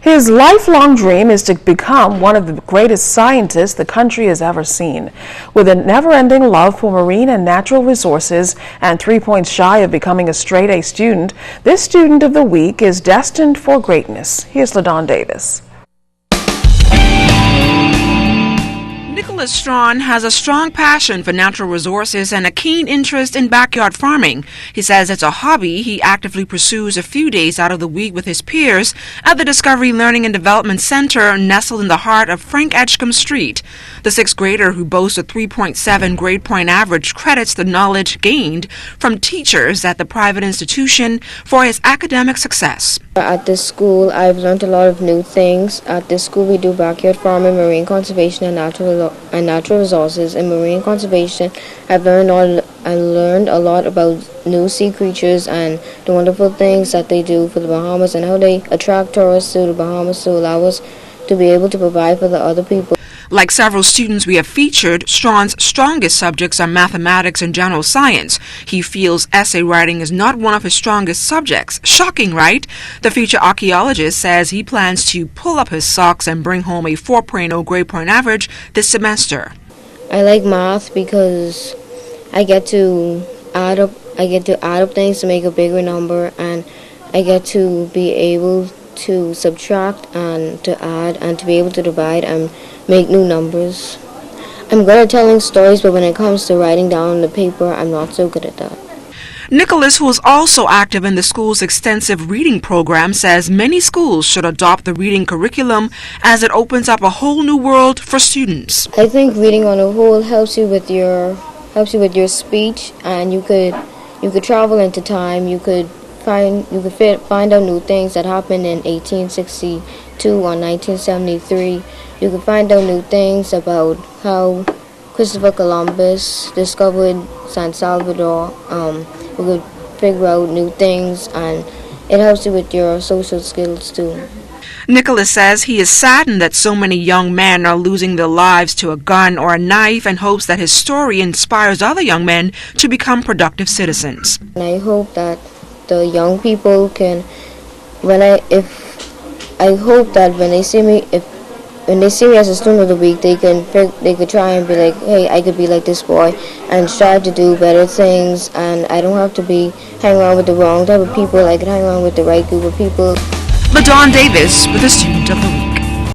His lifelong dream is to become one of the greatest scientists the country has ever seen. With a never-ending love for marine and natural resources and 3 points shy of becoming a straight-A student, this student of the week is destined for greatness. Here's LaDon Davis. Strachan has a strong passion for natural resources and a keen interest in backyard farming. He says it's a hobby he actively pursues a few days out of the week with his peers at the Discovery Learning and Development Center nestled in the heart of Frank Edgecombe Street. The sixth grader, who boasts a 3.7 grade point average, credits the knowledge gained from teachers at the private institution for his academic success. At this school, I've learned a lot of new things. At this school, we do backyard farming, marine conservation, and natural resources. In marine conservation, I learned a lot about new sea creatures and the wonderful things that they do for the Bahamas and how they attract tourists to the Bahamas to allow us to be able to provide for the other people. Like several students we have featured, Strachan's strongest subjects are mathematics and general science. He feels essay writing is not one of his strongest subjects. Shocking, right? The future archaeologist says he plans to pull up his socks and bring home a 4.0 grade point average this semester. I like math because I get to add up things to make a bigger number, and I get to be able to subtract and to add and to be able to divide and make new numbers. I'm good at telling stories, but when it comes to writing down on the paper, I'm not so good at that. Nicholas, who is also active in the school's extensive reading program, says many schools should adopt the reading curriculum as it opens up a whole new world for students. I think reading on a whole helps you with your speech, and you could travel into time. You could find out new things that happened in 1862 or 1973. You could find out new things about how Christopher Columbus discovered San Salvador. You could figure out new things, and it helps you with your social skills too. Nicholas says he is saddened that so many young men are losing their lives to a gun or a knife, and hopes that his story inspires other young men to become productive citizens. And I hope that the young people can, when they see me as a student of the week, they could try and be like, hey, I could be like this boy, and strive to do better things, and I don't have to hang around with the wrong type of people. I could hang around with the right group of people. LaDon Davis with a student of